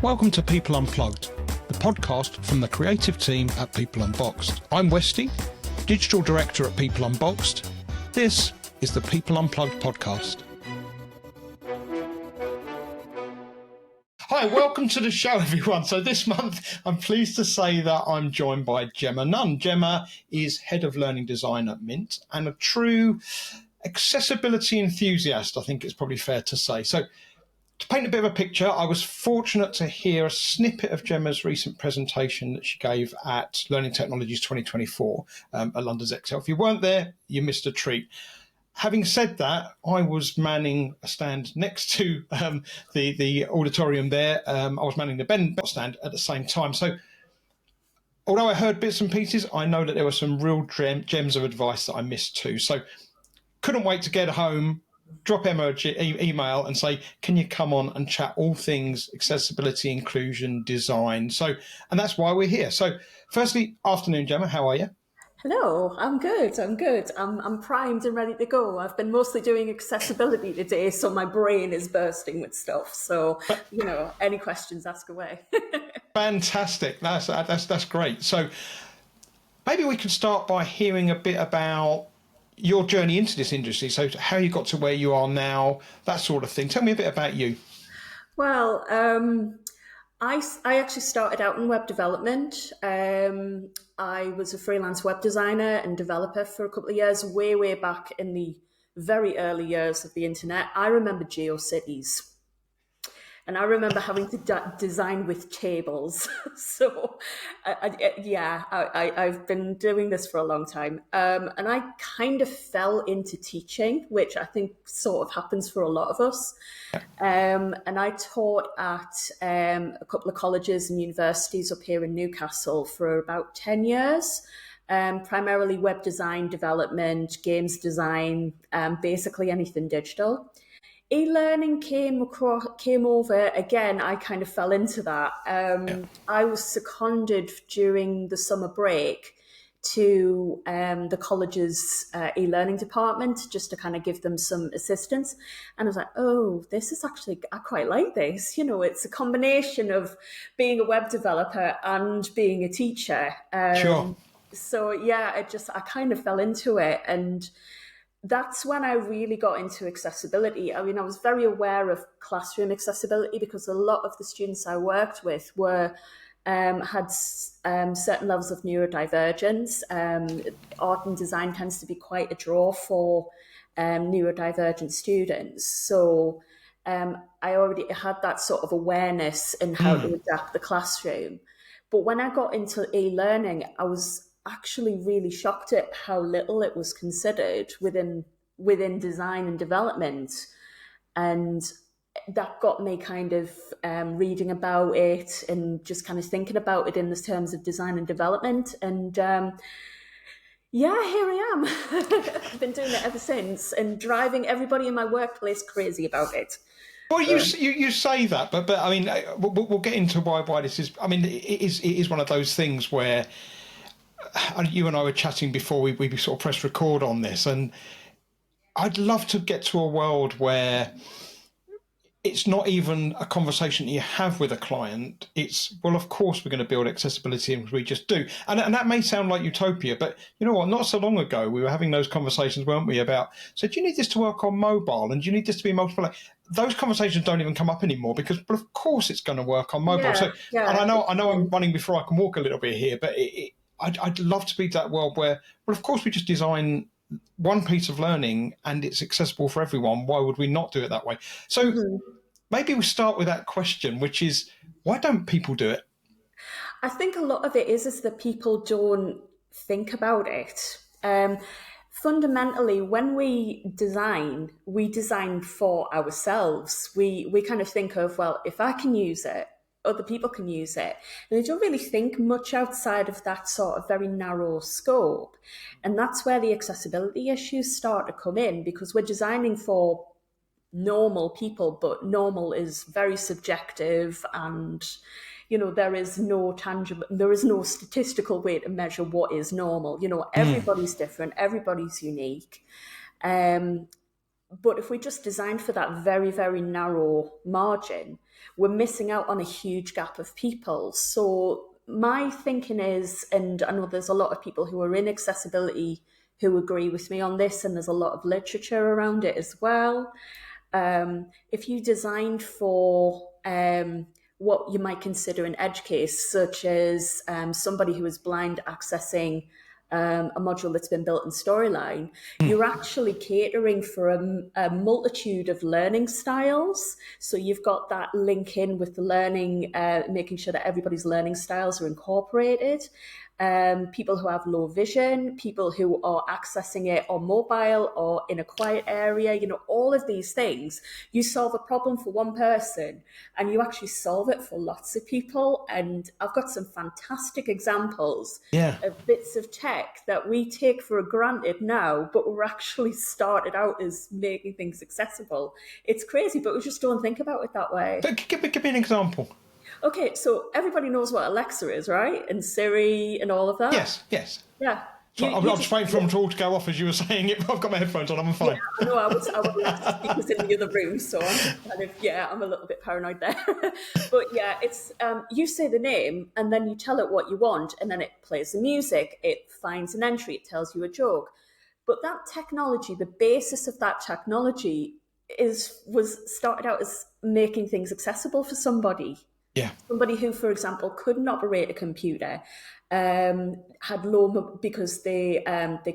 Welcome to People Unplugged, the podcast from the creative team at People Unboxed. I'm Westy, Digital Director at People Unboxed. This is the People Unplugged podcast. Hi, welcome to the show, everyone. So this month, I'm pleased to say that I'm joined by Gemma Nunn. Gemma is Head of Learning Design at Mint and a true accessibility enthusiast, I think it's probably fair to say. So to paint a bit of a picture, I was fortunate to hear a snippet of Gemma's recent presentation that she gave at Learning Technologies 2024 at London's Excel. If you weren't there, you missed a treat. Having said that, I was manning a stand next to the auditorium there. I was manning the Ben stand at the same time. So although I heard bits and pieces, I know that there were some real gems of advice that I missed too. So couldn't wait to get home, drop Emma an email and say, can you come on and chat all things accessibility, inclusion, design? So, and that's why we're here. So firstly, afternoon, Gemma, how are you? Hello, I'm good. I'm primed and ready to go. I've been mostly doing accessibility today, so my brain is bursting with stuff. So, any questions, ask away. Fantastic. That's great. So maybe we could start by hearing a bit about your journey into this industry. So how you got to where you are now, that sort of thing. Tell me a bit about you. Well, I actually started out in web development. I was a freelance web designer and developer for a couple of years, way back in the very early years of the internet. I remember GeoCities. And I remember having to design with tables. So, I've been doing this for a long time. And I kind of fell into teaching, which I think sort of happens for a lot of us. And I taught at a couple of colleges and universities up here in Newcastle for about 10 years. Primarily web design, development, games design, basically anything digital. E-learning came over again. I kind of fell into that. I was seconded during the summer break to the college's e-learning department just to kind of give them some assistance. And I was like, oh, this is actually, I quite like this. It's a combination of being a web developer and being a teacher. Sure. So yeah, I kind of fell into it. And that's when I really got into accessibility. I mean, I was very aware of classroom accessibility because a lot of the students I worked with had certain levels of neurodivergence. Art and design tends to be quite a draw for neurodivergent students. So I already had that sort of awareness in how to adapt the classroom. But when I got into e-learning, I was actually really shocked at how little it was considered within design and development. And that got me kind of reading about it and just kind of thinking about it in the terms of design and development. And here I am. I've been doing it ever since and driving everybody in my workplace crazy about it. Well, you say that, but I mean, we'll get into why this is. I mean, it is one of those things where you and I were chatting before we sort of pressed record on this, and I'd love to get to a world where it's not even a conversation you have with a client. It's, well, of course we're going to build accessibility and we just do. And that may sound like utopia, but you know what? Not so long ago, we were having those conversations, weren't we, about, so do you need this to work on mobile? And do you need this to be multiple? Those conversations don't even come up anymore because, well, of course it's going to work on mobile. And I know I'm running before I can walk a little bit here, but I'd love to be that world where, well, of course we just design one piece of learning and it's accessible for everyone. Why would we not do it that way? So maybe we start with that question, which is, why don't people do it? I think a lot of it is that people don't think about it. Fundamentally, when we design for ourselves. We kind of think of, well, if I can use it, other people can use it. And they don't really think much outside of that sort of very narrow scope. And that's where the accessibility issues start to come in, because we're designing for normal people, but normal is very subjective, and there is no statistical way to measure what is normal. Everybody's different, everybody's unique. But if we just design for that very, very narrow margin, we're missing out on a huge gap of people. So my thinking is, and I know there's a lot of people who are in accessibility who agree with me on this, and there's a lot of literature around it as well. If you designed for what you might consider an edge case, such as somebody who is blind accessing a module that's been built in Storyline, you're actually catering for a multitude of learning styles. So you've got that link in with the learning, making sure that everybody's learning styles are incorporated. People who have low vision, people who are accessing it on mobile or in a quiet area, all of these things. You solve a problem for one person and you actually solve it for lots of people. And I've got some fantastic examples of bits of tech that we take for granted now, but we're actually started out as making things accessible. It's crazy, but we just don't think about it that way. But give me an example. Okay, so everybody knows what Alexa is, right? And Siri and all of that? Yes. Yeah. So I'm just waiting for them all to go off as you were saying it, but I've got my headphones on, I'm fine. Yeah, I would left speakers in the other room, so I'm a little bit paranoid there. But yeah, it's, you say the name and then you tell it what you want and then it plays the music, it finds an entry, it tells you a joke. But that technology, the basis of that technology was started out as making things accessible for somebody. Yeah. Somebody who, for example, couldn't operate a computer, had low because they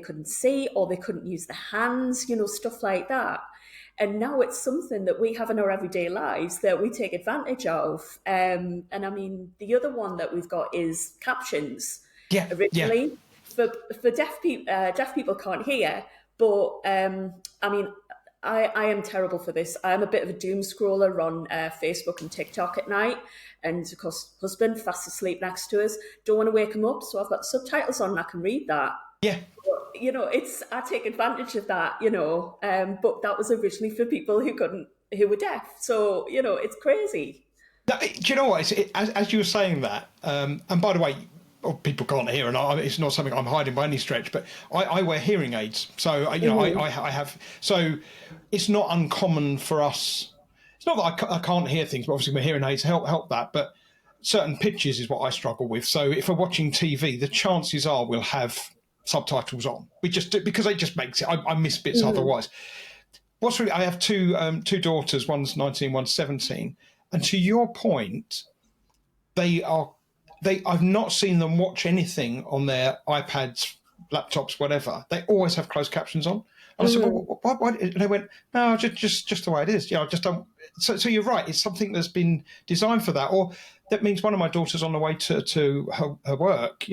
couldn't see or they couldn't use their hands, stuff like that. And now it's something that we have in our everyday lives that we take advantage of. And I mean, the other one that we've got is captions. Yeah. Originally, for deaf people can't hear, but I mean, I am terrible for this. I'm a bit of a doom scroller on Facebook and TikTok at night. And of course, husband fast asleep next to us. Don't want to wake him up. So I've got subtitles on and I can read that. Yeah. But, I take advantage of that, but that was originally for people who were deaf. So, it's crazy. Now, do you know what? As you were saying that, and by the way, people can't hear, and it's not something I'm hiding by any stretch, but I wear hearing aids. So, I have, so it's not uncommon for us. It's not that I can't hear things, but obviously my hearing aids help that. But certain pitches is what I struggle with. So if we're watching TV, the chances are we'll have subtitles on. We just do, because it just makes it. I miss bits otherwise. I have two daughters. One's 19, one's 17, and to your point, I've not seen them watch anything on their iPads, laptops, whatever. They always have closed captions on. And I said, well, why? And they went, no, just the way it is. I just don't. So you're right. It's something that's been designed for that. Or that means one of my daughters on the way to her work,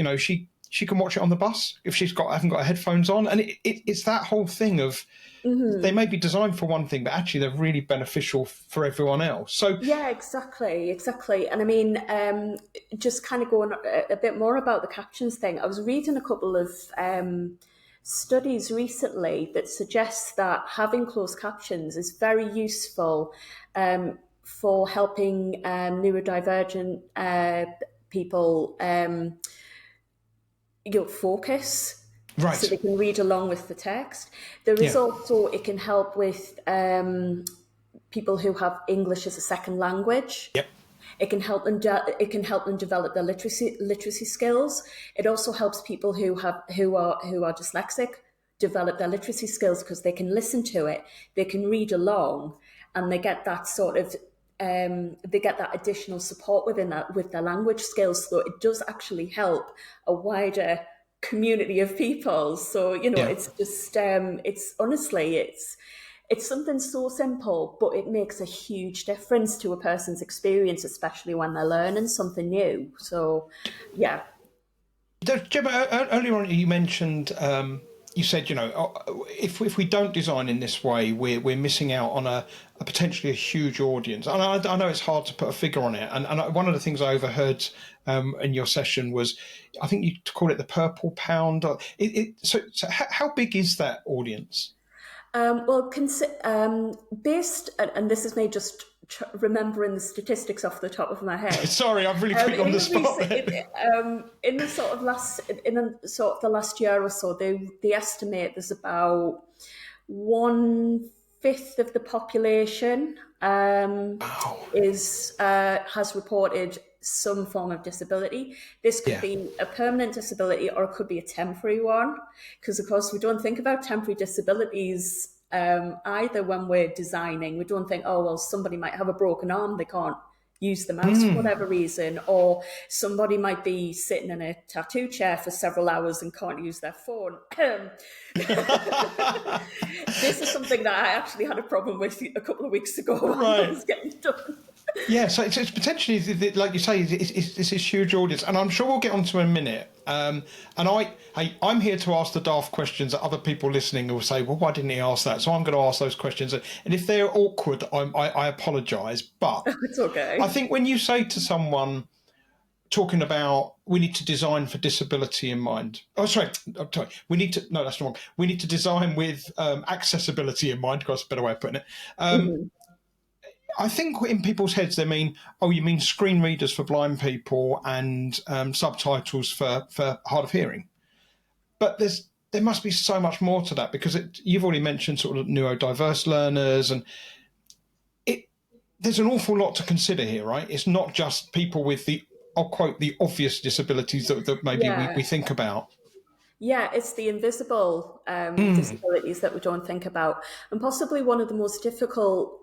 she can watch it on the bus if hasn't got her headphones on. And it's that whole thing of they may be designed for one thing, but actually they're really beneficial for everyone else. So yeah, exactly. And I mean, just kind of going a bit more about the captions thing. I was reading a couple of studies recently that suggest that having closed captions is very useful for helping neurodivergent people focus. Right. So they can read along with the text. There is also, it can help with people who have English as a second language. Yep. It can help them. Develop their literacy skills. It also helps people who are dyslexic develop their literacy skills because they can listen to it, they can read along, and they get that sort of they get that additional support with their language skills. So it does actually help a wider community of people. So it's just it's honestly it's something so simple, but it makes a huge difference to a person's experience, especially when they're learning something new. So, yeah. Gemma, earlier on you mentioned, you said, if we don't design in this way, we're missing out on a potentially a huge audience. And I know it's hard to put a figure on it. And one of the things I overheard in your session was, I think you called it the purple pound. So how big is that audience? Based, and this is me just remembering the statistics off the top of my head. Sorry, I've really put you on the spot. In the sort of the last year or so, they estimate there's about 1/5 fifth of the population has reported some form of disability. This could be a permanent disability or it could be a temporary one, because of course we don't think about temporary disabilities either when we're designing. We don't think, oh well, somebody might have a broken arm, they can't use the mouse for whatever reason, or somebody might be sitting in a tattoo chair for several hours and can't use their phone. This is something that I actually had a problem with a couple of weeks ago when I was getting done. Yeah, so it's potentially, like you say, it's this huge audience, and I'm sure we'll get onto it in a minute. And I'm here to ask the daft questions that other people listening will say, well, why didn't he ask that? So I'm going to ask those questions, and if they're awkward, I apologise. But it's okay. I think when you say to someone, talking about we need to design for disability in mind. Oh, sorry. We need to. No, that's wrong. We need to design with accessibility in mind. That's a better way of putting it. I think in people's heads they mean, oh, you mean screen readers for blind people and subtitles for hard of hearing. But there must be so much more to that, because you've already mentioned sort of neurodiverse learners, and there's an awful lot to consider here, right? It's not just people with I'll quote, the obvious disabilities that maybe we think about. Yeah, it's the invisible disabilities that we don't think about. And possibly one of the most difficult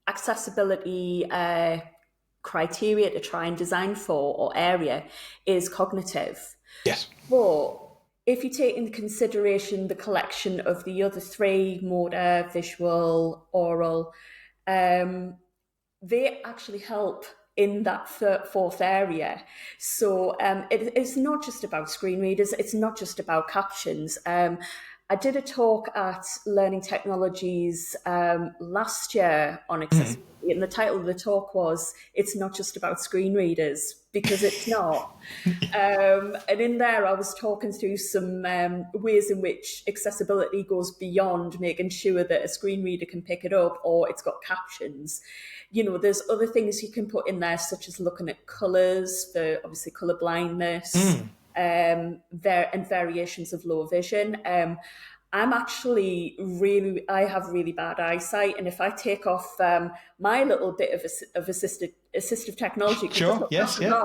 accessibility criteria to try and design for, or area, is cognitive. Yes. But if you take into consideration the collection of the other three, motor, visual, oral, they actually help in that fourth area. So it's not just about screen readers, it's not just about captions. I did a talk at Learning Technologies last year on accessibility, and the title of the talk was, "It's not just about screen readers," because it's not. And in there, I was talking through some ways in which accessibility goes beyond making sure that a screen reader can pick it up or it's got captions. There's other things you can put in there, such as looking at colours, for obviously colour blindness. And variations of low vision. I'm actually I have really bad eyesight, and if I take off my little bit of assistive technology, sure, yes, yeah.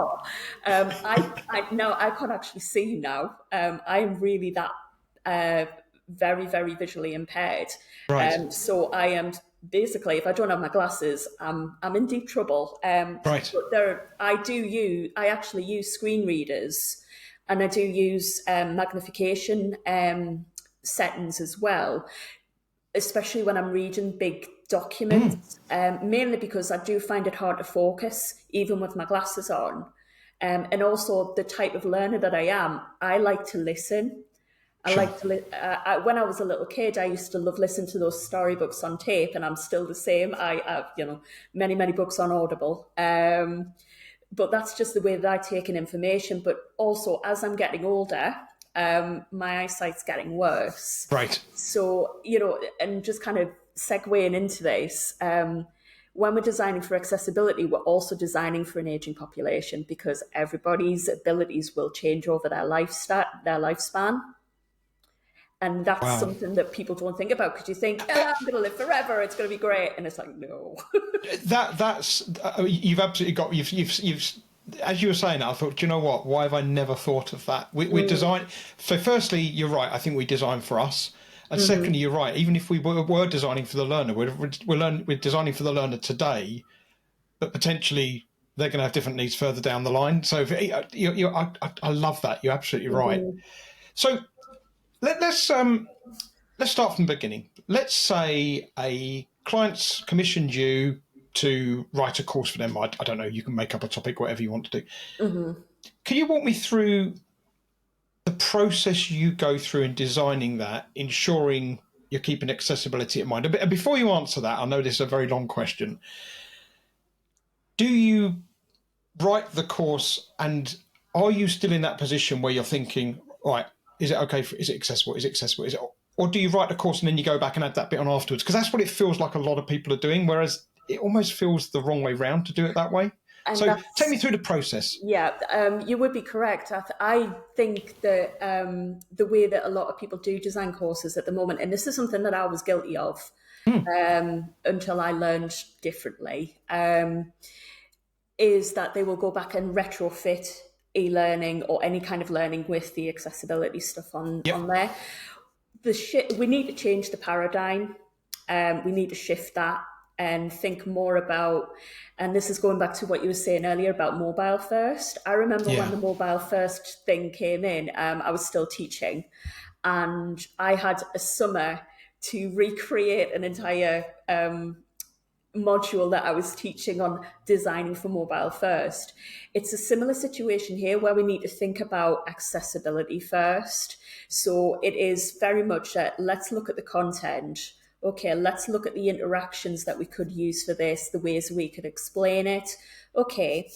I can't actually see now. I'm really that very, very visually impaired. Right. So I am basically, if I don't have my glasses, I'm in deep trouble. Right. But I actually use screen readers. And I do use magnification settings as well, especially when I'm reading big documents, mainly because I do find it hard to focus, even with my glasses on. And also the type of learner that I am, I like to listen. I like to when I was a little kid, I used to love listening to those storybooks on tape, and I'm still the same. I have, many, many books on Audible. But that's just the way that I take in information. But also, as I'm getting older, my eyesight's getting worse. Right. So, and just kind of segueing into this, when we're designing for accessibility, we're also designing for an aging population, because everybody's abilities will change over their lifespan. And that's something that people don't think about, because you think, I'm going to live forever, it's going to be great, and it's like, no. That's you've absolutely got you've as you were saying that, I thought, do you know what? Why have I never thought of that? We design. So, firstly, you're right. I think we design for us, and secondly, you're right. Even if we were designing for the learner, we're designing for the learner today, but potentially they're going to have different needs further down the line. So, I love that. You're absolutely right. So. Let's start from the beginning. Let's say a client's commissioned you to write a course for them. I don't know, you can make up a topic, whatever you want to do. Can you walk me through the process you go through in designing that, ensuring you're keeping accessibility in mind? And before you answer that, I know this is a very long question. Do you write the course, and are you still in that position where you're thinking, right, is it okay? Is it accessible? Is it accessible? Is it, or do you write the course and then you go back and add that bit on afterwards? Because that's what it feels like a lot of people are doing, whereas it almost feels the wrong way round to do it that way. And So take that's, me through the process. yeah, you would be correct. I think that the way that a lot of people do design courses at the moment, and this is something that I was guilty of until I learned differently, is that they will go back and retrofit e-learning or any kind of learning with the accessibility stuff on there. We need to change the paradigm. We need to shift that and think more about, and this is going back to what you were saying earlier about mobile first. I remember when the mobile first thing came in, I was still teaching, and I had a summer to recreate an entire module that I was teaching on designing for mobile first. It's a similar situation here where we need to think about accessibility first. So it is very much that let's look at the content. Okay, let's look at the interactions that we could use for this, the ways we could explain it. Okay,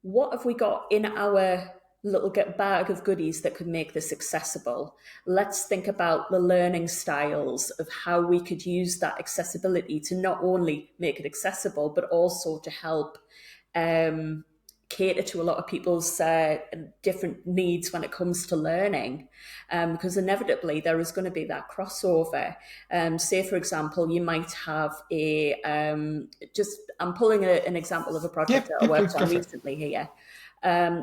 what have we got in our little bag of goodies that could make this accessible? Let's think about the learning styles of how we could use that accessibility to not only make it accessible, but also to help cater to a lot of people's different needs when it comes to learning, because inevitably there is going to be that crossover. Say, for example, you might have I'm pulling an example of a project that I worked on recently here.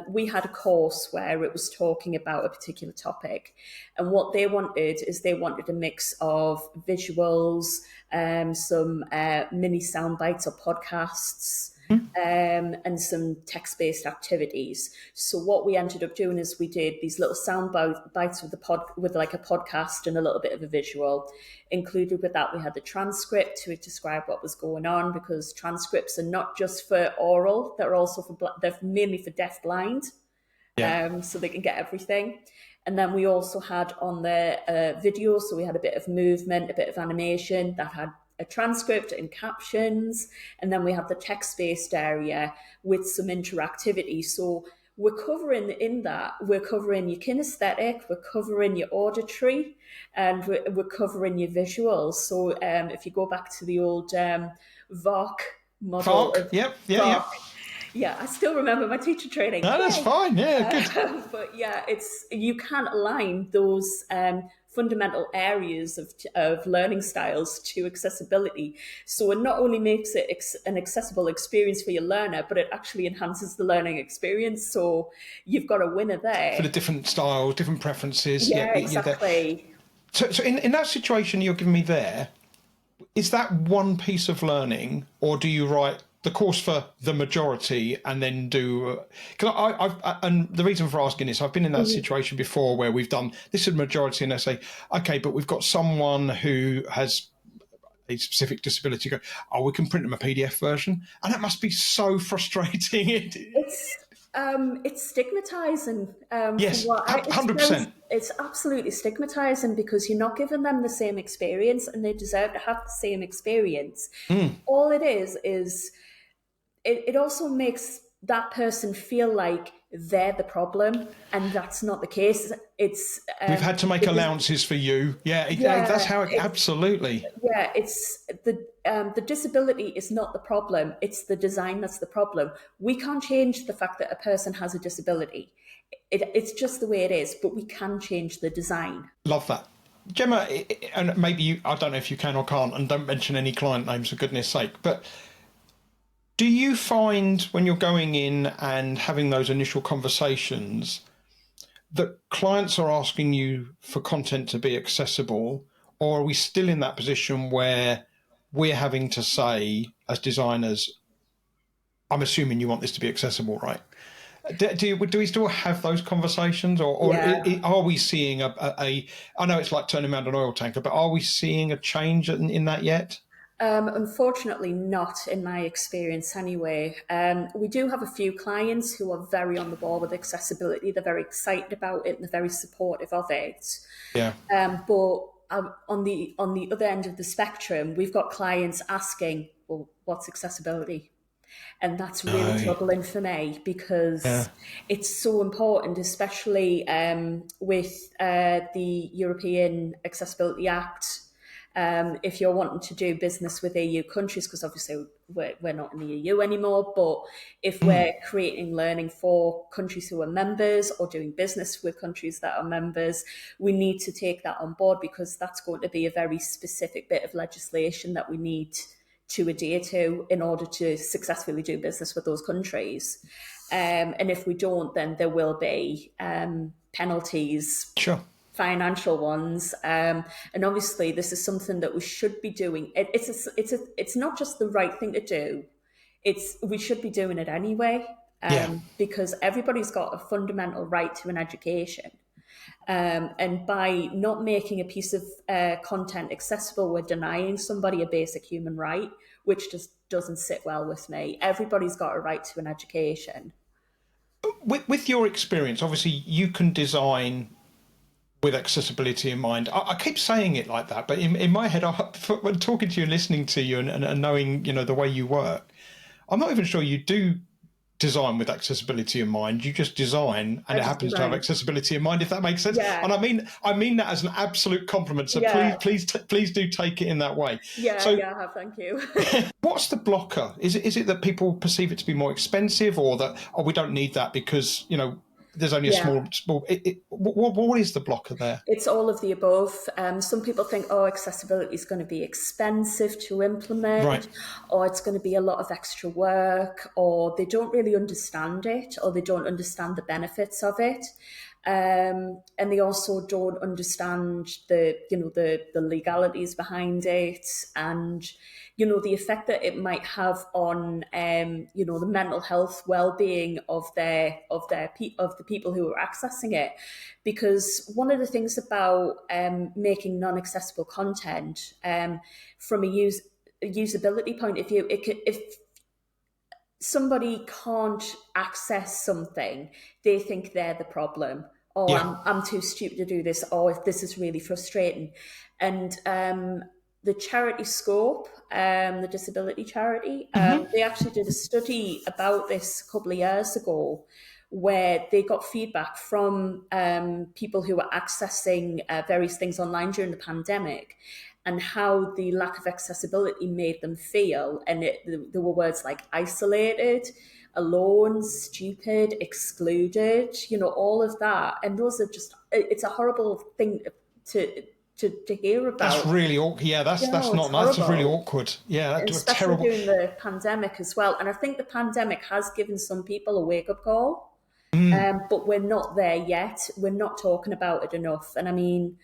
We had a course where it was talking about a particular topic, and what they wanted is they wanted a mix of visuals, some mini sound bites or podcasts, and some text-based activities. So what we ended up doing is we did these little sound bites with like a podcast and a little bit of a visual. Included with that, we had the transcript to describe what was going on, because transcripts are not just for oral; they're also they're mainly for deaf-blind, so they can get everything. And then we also had on the video, so we had a bit of movement, a bit of animation that had a transcript and captions, and then we have the text-based area with some interactivity. So we're covering your kinesthetic, we're covering your auditory, and we're covering your visuals. So if you go back to the old VOC model, yeah, I still remember my teacher training. No, that's fine. Yeah, good. But yeah, you can align those fundamental areas of learning styles to accessibility. So it not only makes it an accessible experience for your learner, but it actually enhances the learning experience. So you've got a winner there. For the different styles, different preferences. Yeah, exactly. So in that situation you're giving me there, is that one piece of learning, or do you write the course for the majority and then do? Because and the reason for asking this, I've been in that situation before where we've done this is the majority, and they say, okay, but we've got someone who has a specific disability. Go, oh, we can print them a PDF version, and that must be so frustrating. It's stigmatizing. Yes, 100%. It's absolutely stigmatizing because you're not giving them the same experience, and they deserve to have the same experience. All it is it also makes that person feel like they're the problem, and that's not the case. It's we've had to make allowances for you. That's how it absolutely. Yeah, it's the disability is not the problem. It's the design that's the problem. We can't change the fact that a person has a disability. It's just the way it is, but we can change the design. Love that. Gemma, and maybe I don't know if you can or can't, and don't mention any client names for goodness sake, but do you find when you're going in and having those initial conversations that clients are asking you for content to be accessible, or are we still in that position where we're having to say as designers, I'm assuming you want this to be accessible, right? Do we still have those conversations, or are we seeing I know it's like turning around an oil tanker, but are we seeing a change in that yet? Unfortunately not, in my experience anyway. We do have a few clients who are very on the ball with accessibility. They're very excited about it and they're very supportive of it. Yeah. But on the other end of the spectrum, we've got clients asking, well, what's accessibility? And that's really troubling for me, because it's so important, especially with the European Accessibility Act. if you're wanting to do business with EU countries, because obviously we're not in the EU anymore, but if we're creating learning for countries who are members or doing business with countries that are members, we need to take that on board, because that's going to be a very specific bit of legislation that we need to adhere to in order to successfully do business with those countries. And if we don't, then there will be penalties, Sure. financial ones, and obviously this is something that we should be doing. It's not just the right thing to do; we should be doing it anyway, Yeah. because everybody's got a fundamental right to an education. And by not making a piece of content accessible, we're denying somebody a basic human right, which just doesn't sit well with me. Everybody's got a right to an education. With your experience, obviously you can design with accessibility in mind. I keep saying it like that, but in my head, when talking to you and listening to you and knowing, the way you work, I'm not even sure you do design with accessibility in mind. You just design, and it happens to have accessibility in mind, if that makes sense. Yeah. And I mean that as an absolute compliment. So please do take it in that way. Yeah, so, I have. Thank you. What's the blocker? Is it that people perceive it to be more expensive, or that we don't need that because there's only a small. What is the blocker there? It's all of the above. Some people think, accessibility is going to be expensive to implement, right, or it's going to be a lot of extra work, or they don't really understand it, or they don't understand the benefits of it. And they also don't understand the legalities behind it, and the effect that it might have on the mental health well-being of the people who are accessing it. Because one of the things about making non-accessible content, from a usability point of view, if somebody can't access something, they think they're the problem. I'm too stupid to do this, or this is really frustrating. And the charity Scope, the disability charity, they actually did a study about this a couple of years ago, where they got feedback from people who were accessing various things online during the pandemic, and how the lack of accessibility made them feel. And there were words like isolated, alone, stupid, excluded, all of that. And those are just, it's a horrible thing to hear about. That's really awkward. Yeah, that's not nice. That's really awkward. Yeah, that's especially terrible. During the pandemic as well. And I think the pandemic has given some people a wake-up call, but we're not there yet. We're not talking about it enough. And I mean,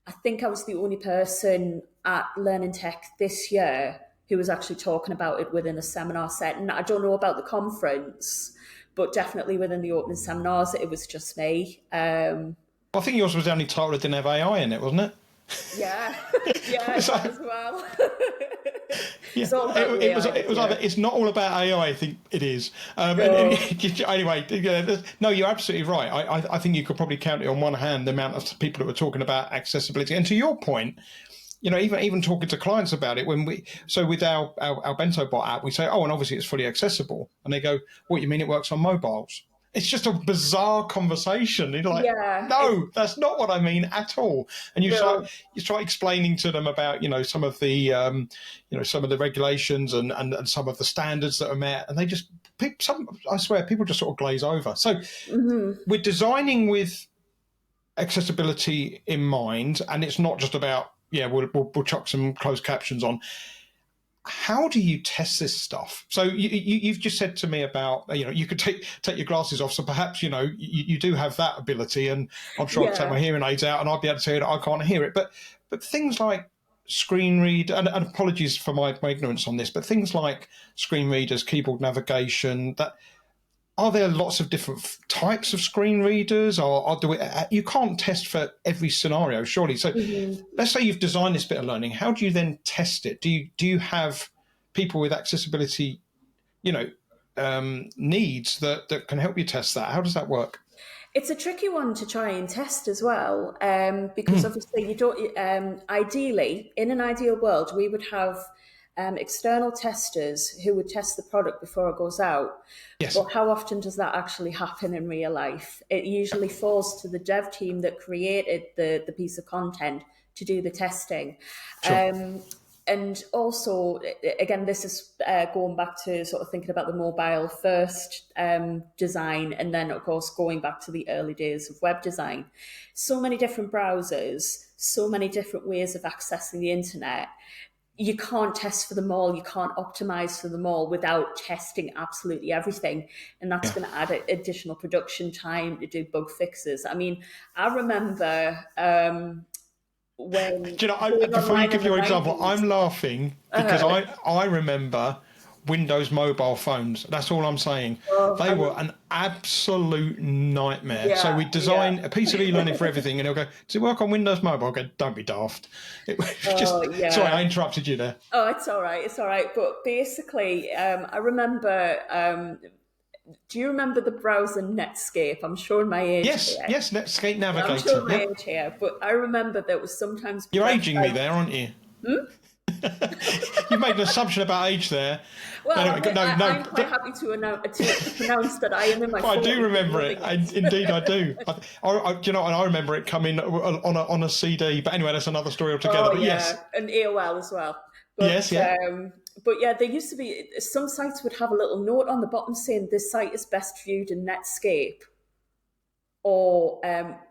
I think I was the only person at Learning Tech this year who was actually talking about it within a seminar setting. I don't know about the conference, but definitely within the opening seminars, it was just me. I think yours was the only title that didn't have AI in it, wasn't it? Yeah, that as well. Yeah. It's not all about AI. I think it is. Anyway, no, you're absolutely right. I think you could probably count it on one hand the amount of people that were talking about accessibility. And to your point, even talking to clients about it, with our Bento Bot app, we say, and obviously it's fully accessible, and they go, "What, you mean it works on mobiles?" It's just a bizarre conversation. You're like, no, that's not what I mean at all. And you start explaining to them about, some of the, some of the regulations and some of the standards that are met, and I swear, people just sort of glaze over. So we're designing with accessibility in mind, and it's not just about, we'll chuck some closed captions on. How do you test this stuff? So you've just said to me about, you could take your glasses off. So perhaps, you do have that ability, and I'm sure I'll take my hearing aids out and I'll be able to tell you that I can't hear it. But things like screen read, and apologies for my ignorance on this, but things like screen readers, keyboard navigation, are there lots of different types of screen readers, or you can't test for every scenario, surely? So let's say you've designed this bit of learning. How do you then test it? Do you have people with accessibility, needs that can help you test that? How does that work? It's a tricky one to try and test as well, because obviously you don't. Ideally, in an ideal world, we would have external testers who would test the product before it goes out. Yes. But how often does that actually happen in real life? It usually falls to the dev team that created the piece of content to do the testing. Sure. And also, again, this is going back to sort of thinking about the mobile first design, and then, of course, going back to the early days of web design. So many different browsers, so many different ways of accessing the internet. You can't test for them all. You can't optimize for them all without testing absolutely everything. And that's Yeah. going to add additional production time to do bug fixes. I mean, I remember when Do you know, going before you online in give the your example, 90s. I'm laughing because I remember Windows mobile phones. That's all I'm saying. They were an absolute nightmare. So we Yeah. design a piece of e-learning for everything, and they'll go, "Does it work on Windows Mobile?" I go, "Don't be daft." It was just sorry, I interrupted you there. Oh, it's all right. It's all right. But basically, I remember. Do you remember the browser Netscape? I'm showing my age Yes, here. yes, Netscape I'm Navigator. showing my Yep, age here. But I remember there was sometimes you're aging me websites. there, aren't you? You've made an assumption about age there. Well, Anyway, no, I'm no. quite happy to pronounce that I am in my I 40s do and remember it. loving it. Indeed, I do. You know, and I remember it coming on a CD. But anyway, that's another story altogether. Oh But yes, yeah, and AOL as well. yes, yeah, But yeah, there used to be some sites would have a little note on the bottom saying this site is best viewed in Netscape or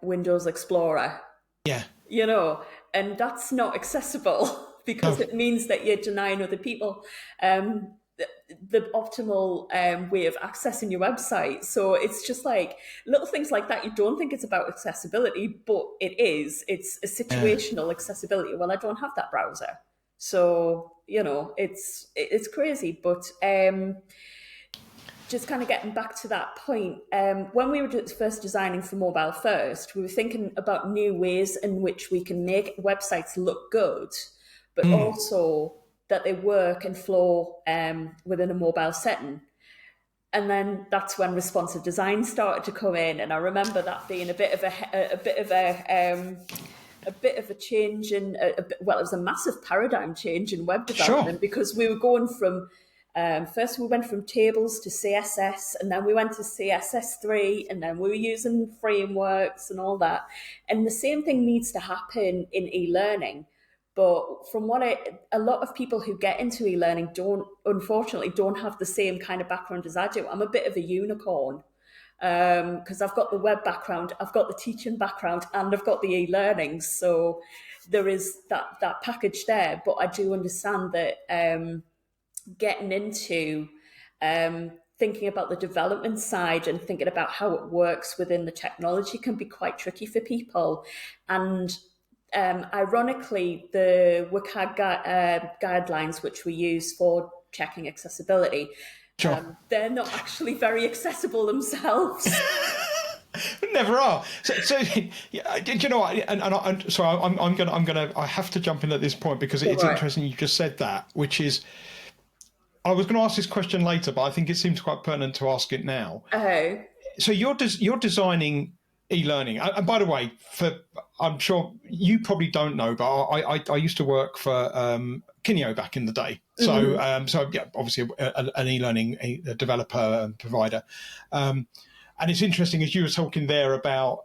Windows Explorer. yeah. You know, and that's not accessible because No, it means that you're denying other people the optimal way of accessing your website. So it's just like little things like that. You don't think it's about accessibility, but it is. It's a yeah. situational accessibility. Well, I don't have that browser, so you know it's crazy. But just kind of getting back to that point, when we were first designing for mobile first, we were thinking about new ways in which we can make websites look good, but also that they work and flow within a mobile setting. And then that's when responsive design started to come in, and I remember that being a bit of a change in well, it was a massive paradigm change in web development Sure. because we were going from first we went from tables to CSS, and then we went to CSS3, and then we were using frameworks and all that. And the same thing needs to happen in e-learning. But from a lot of people who get into e-learning unfortunately don't have the same kind of background as I do. I'm a bit of a unicorn because I've got the web background, I've got the teaching background, and I've got the e-learning. So there is that package there. But I do understand that getting into thinking about the development side and thinking about how it works within the technology can be quite tricky for people. And ironically, the WCAG guidelines, which we use for checking accessibility, Sure. they're not actually very accessible themselves. Never are. So yeah, do you know what? So I'm gonna. I have to jump in at this point because it's Right. interesting you just said that, which is. I was going to ask this question later, but I think it seems quite pertinent to ask it now. Oh, So you're designing e-learning, and by the way, I'm sure you probably don't know, but I used to work for Kineo back in the day. So yeah, obviously an e-learning developer and provider. And it's interesting as you were talking there about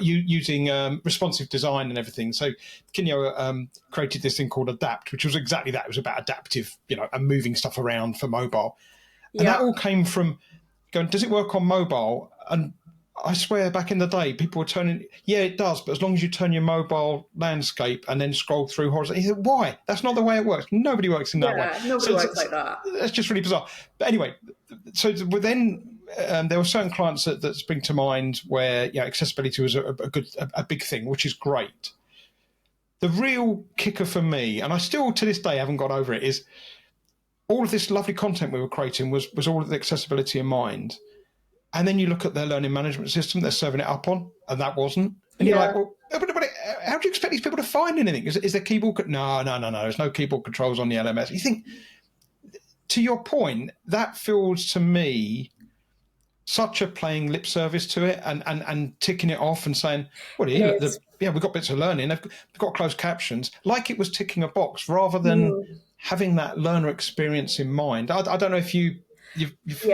using responsive design and everything. So Kineo created this thing called Adapt, which was exactly that. It was about adaptive, and moving stuff around for mobile. And that yeah, all came from going, does it work on mobile? And I swear back in the day, people were turning, yeah, it does, but as long as you turn your mobile landscape and then scroll through horizontally, you think, why? That's not the way it works. Nobody works in that way. nobody works like that. That's just really bizarre. But anyway, so then there were certain clients that spring to mind where accessibility was a big thing, which is great. The real kicker for me, and I still to this day haven't got over it, is all of this lovely content we were creating was all of the accessibility in mind. And then you look at their learning management system they're serving it up on, and that wasn't. And you're like, well, but how do you expect these people to find anything? Is there keyboard? No. There's no keyboard controls on the LMS. You think, to your point, that feels to me such a playing lip service to it and ticking it off and saying, well, we've got bits of learning. They've got closed captions, like it was ticking a box rather than having that learner experience in mind. I don't know if you've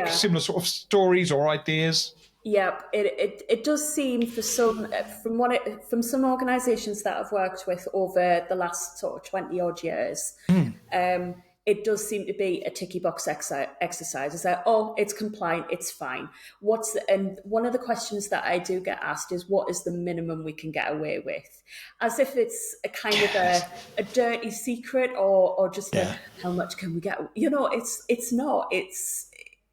similar sort of stories or ideas. Yeah, it does seem for some from some organisations that I've worked with over the last sort of 20 odd years, um, it does seem to be a ticky box exercise. It's like, oh, it's compliant, it's fine. And one of the questions that I do get asked is, what is the minimum we can get away with? As if it's a kind of Yes. a dirty secret, or just a Yeah. how much can we get? It's not.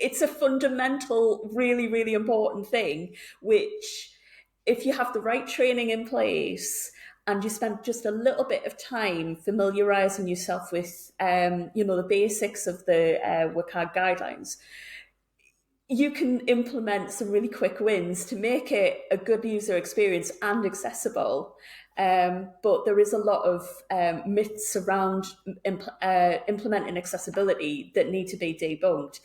It's a fundamental, really, really important thing, which if you have the right training in place and you spend just a little bit of time familiarizing yourself with, the basics of the WCAG guidelines, you can implement some really quick wins to make it a good user experience and accessible. But there is a lot of myths around implementing accessibility that need to be debunked.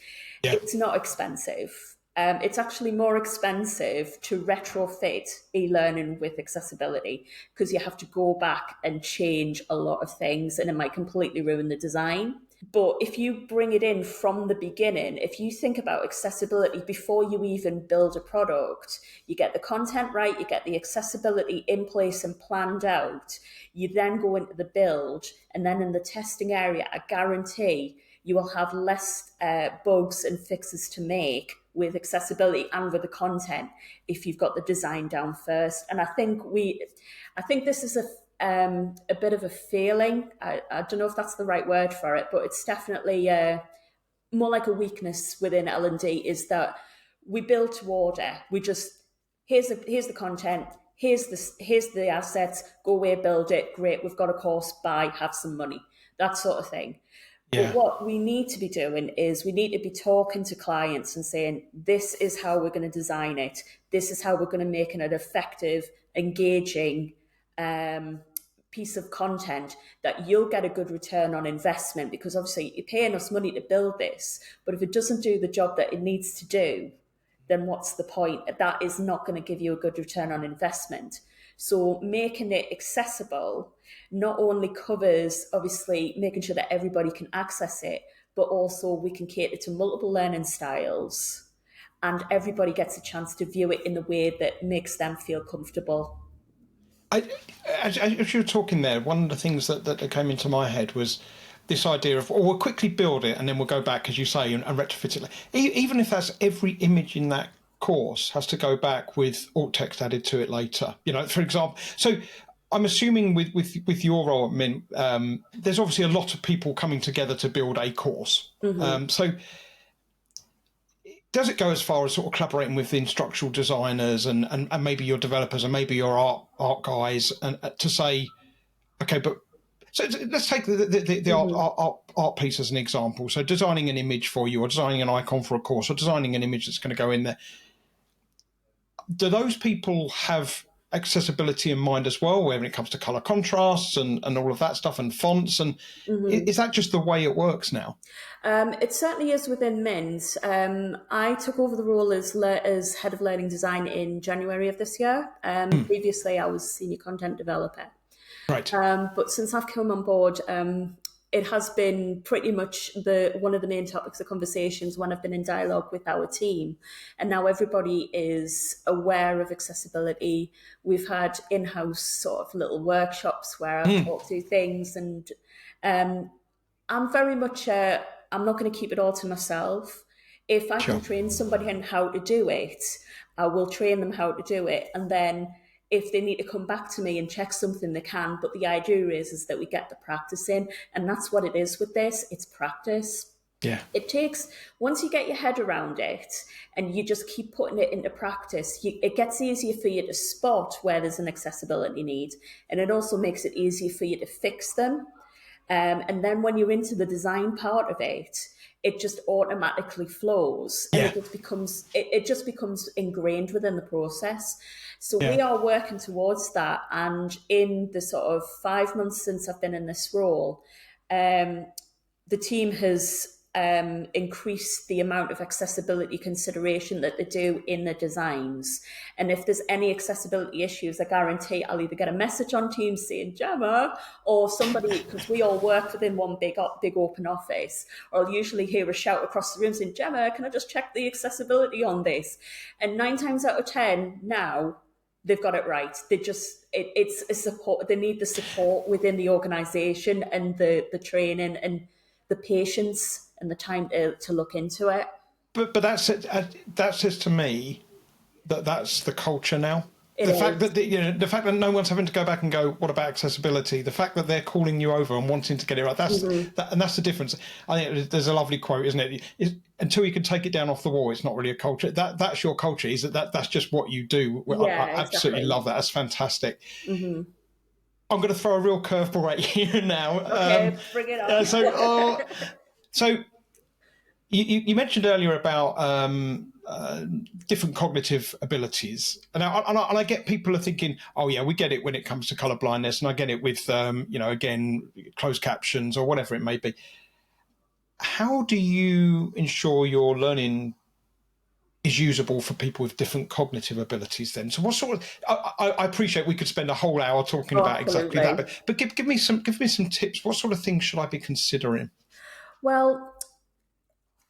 Yeah. It's not expensive. It's actually more expensive to retrofit e-learning with accessibility because you have to go back and change a lot of things and it might completely ruin the design. But if you bring it in from the beginning, if you think about accessibility before you even build a product, you get the content right, you get the accessibility in place and planned out, you then go into the build, and then in the testing area, I guarantee you will have less bugs and fixes to make with accessibility and with the content if you've got the design down first. And I think this is a bit of a failing. I don't know if that's the right word for it, but it's definitely more like a weakness within L&D is that we build to order. We just here's the content, here's the assets, go away, build it, great, we've got a course, buy, have some money, that sort of thing. But Yeah. what we need to be doing is we need to be talking to clients and saying, this is how we're going to design it. This is how we're going to make it an effective, engaging piece of content that you'll get a good return on investment, because obviously you're paying us money to build this, but if it doesn't do the job that it needs to do, then what's the point? That is not going to give you a good return on investment. So making it accessible not only covers obviously making sure that everybody can access it, but also we can cater to multiple learning styles and everybody gets a chance to view it in the way that makes them feel comfortable. I, as you were talking there, one of the things that came into my head was this idea of, we'll quickly build it and then we'll go back, as you say, and retrofit it. Even if that's every image in that course has to go back with alt text added to it later. For example. So I'm assuming with your role at Mint, there's obviously a lot of people coming together to build a course. So does it go as far as sort of collaborating with the instructional designers and maybe your developers and maybe your art guys and to say, okay, but so let's take the art piece as an example. So designing an image for you, or designing an icon for a course, or designing an image that's going to go in there. Do those people have accessibility in mind as well, when it comes to color contrasts and all of that stuff and fonts? And is that just the way it works now? It certainly is within Mint. I took over the role as head of learning design in January of this year. Previously, I was senior content developer. Right. But since I've come on board, it has been pretty much one of the main topics of conversations when I've been in dialogue with our team. And now everybody is aware of accessibility. We've had in-house sort of little workshops where I've talked through things, and I'm very much I'm not going to keep it all to myself. If I can train somebody on how to do it, I will train them how to do it. And then if they need to come back to me and check something, they can. But the idea is that we get the practice in. And that's what it is with this. It's practice. Yeah. It takes, once you get your head around it and you just keep putting it into practice, it gets easier for you to spot where there's an accessibility need. And it also makes it easier for you to fix them. And then when you're into the design part of it, it just automatically flows, and it just becomes ingrained within the process. So we are working towards that. And in the sort of 5 months since I've been in this role, the team has increase the amount of accessibility consideration that they do in the designs. And if there's any accessibility issues, I guarantee I'll either get a message on Teams saying Gemma, or somebody, because we all work within one big open office, or I'll usually hear a shout across the room saying, Gemma, can I just check the accessibility on this? And 9 times out of 10 now, they've got it right. It's a support. They need the support within the organisation and the training and the patience and the time to look into it. But that says to me that that's the culture now. The fact that no one's having to go back and go, what about accessibility? The fact that they're calling you over and wanting to get it right, and that's the difference. I think there's a lovely quote, isn't it? Until you can take it down off the wall, it's not really a culture. That's your culture. Is that's just what you do? I absolutely love that. That's fantastic. Mm-hmm. I'm going to throw a real curveball at you now. Okay, bring it on. So you mentioned earlier about different cognitive abilities, and I get people are thinking, oh yeah, we get it when it comes to colour blindness, and I get it with again, closed captions or whatever it may be. How do you ensure your learning is usable for people with different cognitive abilities then? So what sort of, I appreciate we could spend a whole hour talking about exactly that, but give me some tips. What sort of things should I be considering? Well,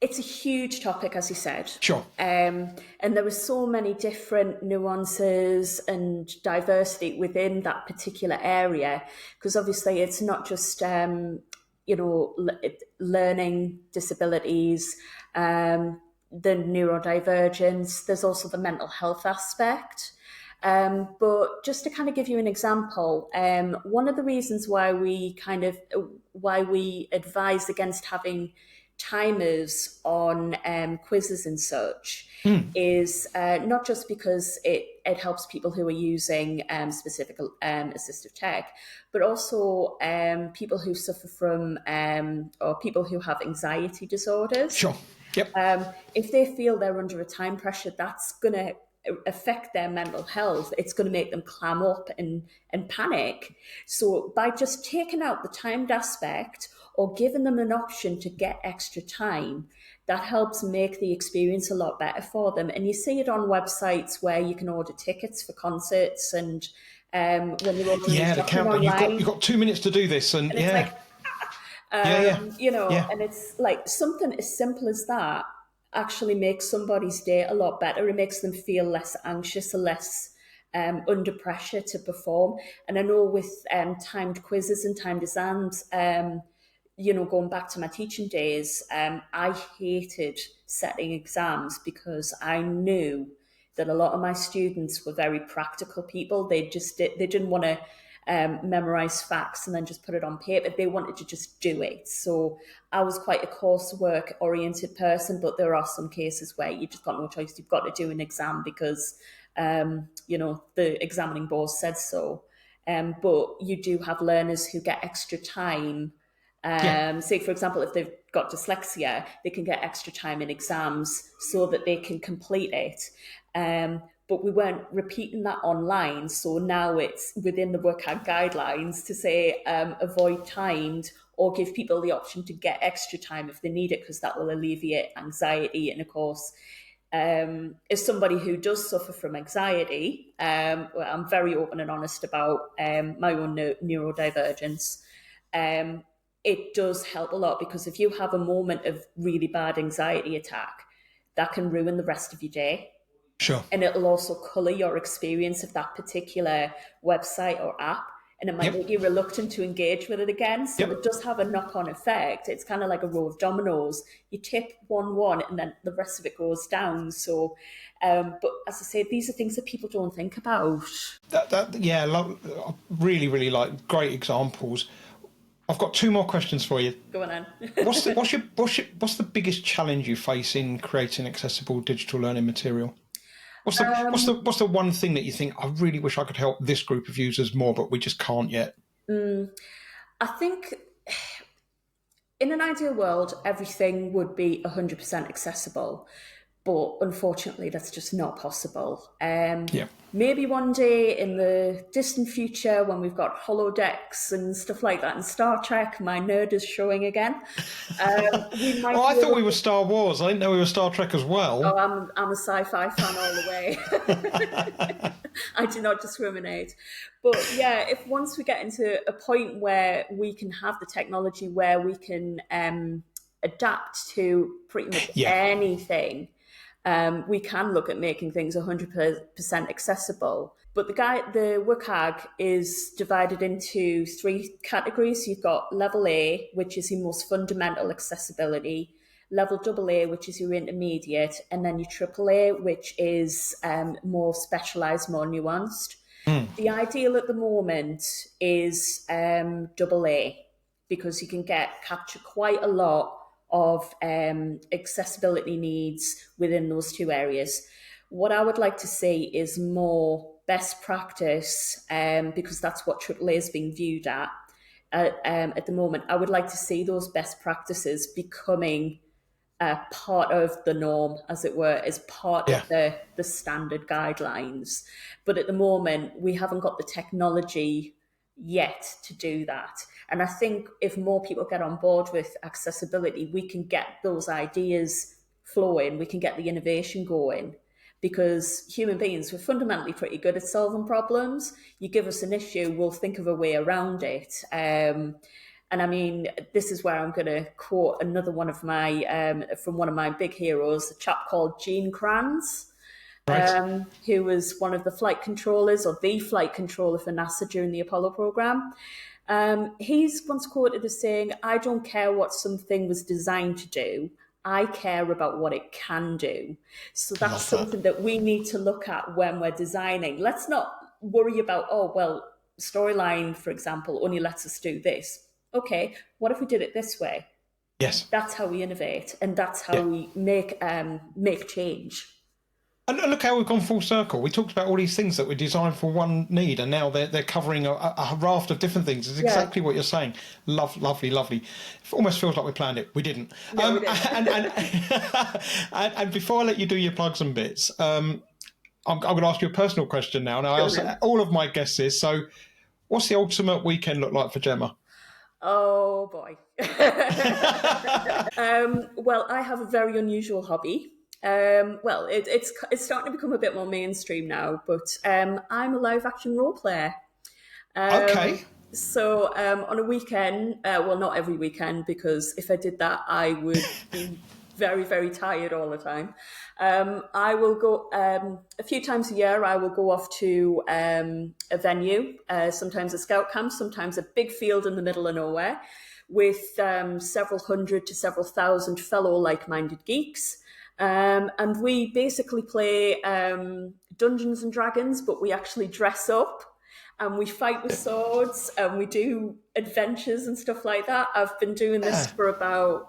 it's a huge topic, as you said. Sure. And there are so many different nuances and diversity within that particular area, because obviously it's not just, learning disabilities, the neurodivergence, there's also the mental health aspect. But just to kind of give you an example, one of the reasons why we advise against having timers on quizzes and such is not just because it helps people who are using specific assistive tech, but also people who suffer from or people who have anxiety disorders. Sure. Yep. If they feel they're under a time pressure, that's going to affect their mental health. It's going to make them clam up and panic. So by just taking out the timed aspect or giving them an option to get extra time, that helps make the experience a lot better for them. And you see it on websites where you can order tickets for concerts, and when you're ordering the countdown, online, you've got 2 minutes to do this, and it's like, and it's like something as simple as that actually makes somebody's day a lot better. It makes them feel less anxious and less under pressure to perform. And I know with timed quizzes and timed exams, going back to my teaching days, I hated setting exams because I knew that a lot of my students were very practical people. They didn't want to memorize facts and then just put it on paper. They wanted to just do it. So I was quite a coursework oriented person, but there are some cases where you just got no choice. You've got to do an exam because the examining board said so. But you do have learners who get extra time. Say, for example, if they've got dyslexia, they can get extra time in exams so that they can complete it. But we weren't repeating that online. So now it's within the WCAG guidelines to say avoid timed or give people the option to get extra time if they need it, because that will alleviate anxiety. And of course, as somebody who does suffer from anxiety, I'm very open and honest about my own neurodivergence. It does help a lot, because if you have a moment of really bad anxiety attack, that can ruin the rest of your day. Sure. And it'll also colour your experience of that particular website or app, and it might make you reluctant to engage with it again. So it does have a knock-on effect. It's kind of like a row of dominoes. You tip one, and then the rest of it goes down. So, but as I say, these are things that people don't think about. Really, really like great examples. I've got 2 more questions for you. Go on then. What's the biggest challenge you face in creating accessible digital learning material? What's the one thing that you think, I really wish I could help this group of users more, but we just can't yet? I think in an ideal world, everything would be 100% accessible. but unfortunately that's just not possible. Yeah. Maybe one day in the distant future when we've got holodecks and stuff like that in Star Trek, my nerd is showing again. We might Oh, I be thought able we were to. Star Wars. I didn't know we were Star Trek as Oh, well. I'm a sci-fi fan all the way. I do not discriminate. But yeah, if once we get into a point where we can have the technology where we can adapt to pretty much Yeah. anything, we can look at making things 100% accessible. But the WCAG is divided into three categories. You've got level A, which is your most fundamental accessibility, level AA, which is your intermediate, and then your AAA, which is more specialised, more nuanced. The ideal at the moment is AA, because you can capture quite a lot of accessibility needs within those two areas. What I would like to see is more best practice, because that's what AAA is being viewed at the moment. I would like to see those best practices becoming part of the norm, as it were, as part Yeah. of the standard guidelines. But at the moment, we haven't got the technology yet to do that. And I think if more people get on board with accessibility, we can get those ideas flowing, we can get the innovation going. Because human beings, we're fundamentally pretty good at solving problems. You give us an issue, we'll think of a way around it. And I mean, this is where I'm going to quote another one of my, from one of my big heroes, a chap called Gene Kranz, Right. who was one of the flight controllers or the flight controller for NASA during the Apollo program. He's once quoted as saying, "I don't care what something was designed to do. I care about what it can do." So I that's love that. something that we need to look at when we're designing. Let's not worry about, oh, well, storyline, for example, only lets us do this. Okay, what if we did it this way? Yes. That's how we innovate, and that's how Yeah. we make change. And look how we've gone full circle. We talked about all these things that were designed for one need, and now they're covering a raft of different things. It's Yeah, exactly what you're saying. Lovely, lovely. It almost feels like we planned it. We didn't. no, we didn't. And before I let you do your plugs and bits, I'm going to ask you a personal question now. And I Go ask ahead. all of my guests this. So, what's the ultimate weekend look like for Gemma? Oh boy. Well, I have a very unusual hobby. Well, it's starting to become a bit more mainstream now, but I'm a live action role player. Okay. So on a weekend, well, not every weekend, because if I did that, I would be very, very tired all the time. I will go a few times a year. I will go off to a venue, sometimes a scout camp, sometimes a big field in the middle of nowhere, with several hundred to several thousand fellow like-minded geeks. And we basically play Dungeons and Dragons, but we actually dress up and we fight with swords and we do adventures and stuff like that. I've been doing this Yeah. for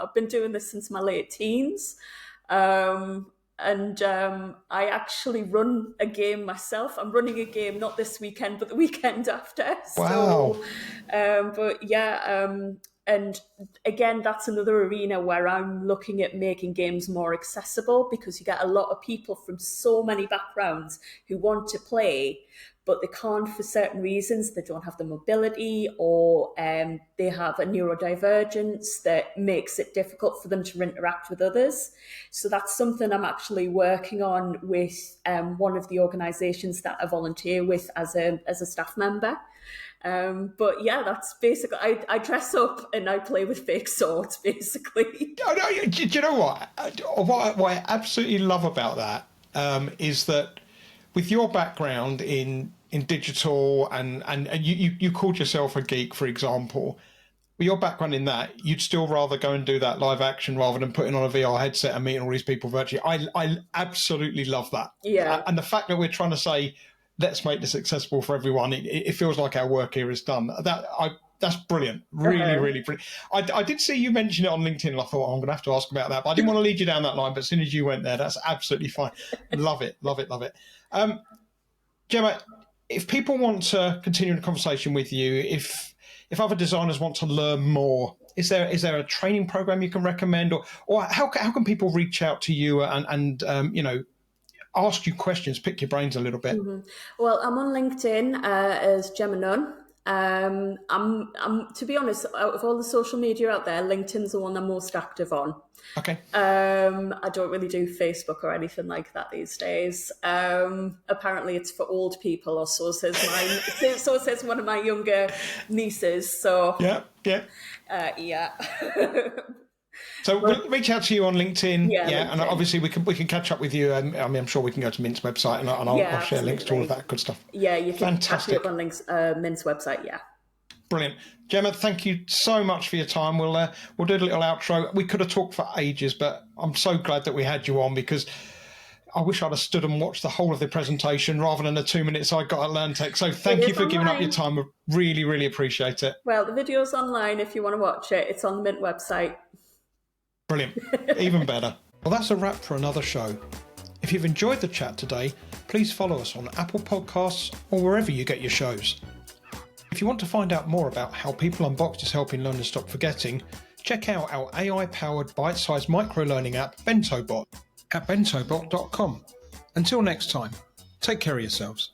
I've been doing this since my late teens. And I actually run a game myself. I'm running a game not this weekend, but the weekend after. Wow. So, but yeah, and again, that's another arena where I'm looking at making games more accessible, because you get a lot of people from so many backgrounds who want to play, but they can't for certain reasons. They don't have the mobility, or they have a neurodivergence that makes it difficult for them to interact with others. So that's something I'm actually working on with one of the organisations that I volunteer with as a staff member. But yeah, that's basically, I dress up and I play with fake swords, basically. Oh, no, do you know what? What I absolutely love about that is that with your background in digital and you called yourself a geek, for example. With your background in that, you'd still rather go and do that live action rather than putting on a VR headset and meeting all these people virtually. I absolutely love that. Yeah. And the fact that we're trying to say, let's make this accessible for everyone, it feels like our work here is done. That's brilliant. Really, Uh-huh. really brilliant. I did see you mention it on LinkedIn, and I thought, oh, I'm going to have to ask about that. But I didn't want to lead you down that line. But as soon as you went there, that's absolutely fine. Love it, love it, love it. Gemma, if people want to continue the conversation with you, if other designers want to learn more, Is there a training program you can recommend, or how can people reach out to you and ask you questions, pick your brains a little bit? Well, I'm on LinkedIn as Gemma Nunn. I'm to be honest, out of all the social media out there, LinkedIn's the one I'm most active on. Okay. I don't really do Facebook or anything like that these days. Apparently, it's for old people, or so says mine. So says one of my younger nieces. So yeah. So we'll reach out to you on LinkedIn, LinkedIn. And obviously we can catch up with you. I'm sure we can go to Mint's website and I'll share links to all of that good stuff. Yeah, you can Fantastic. catch me up on Mint's website. Yeah. Brilliant. Gemma, thank you so much for your time. We'll do a little outro. We could have talked for ages, but I'm so glad that we had you on, because I wish I'd have stood and watched the whole of the presentation rather than the 2 minutes I got at LearnTech. So thank you for giving up your time. I really, really appreciate it. Well, the video's online if you want to watch it. It's on the Mint website. Brilliant. Even better. Well, that's a wrap for another show. If you've enjoyed the chat today, please follow us on Apple Podcasts or wherever you get your shows. If you want to find out more about how People Unboxed is helping learners stop forgetting, check out our AI-powered bite-sized micro-learning app, BentoBot, at bentobot.com. Until next time, take care of yourselves.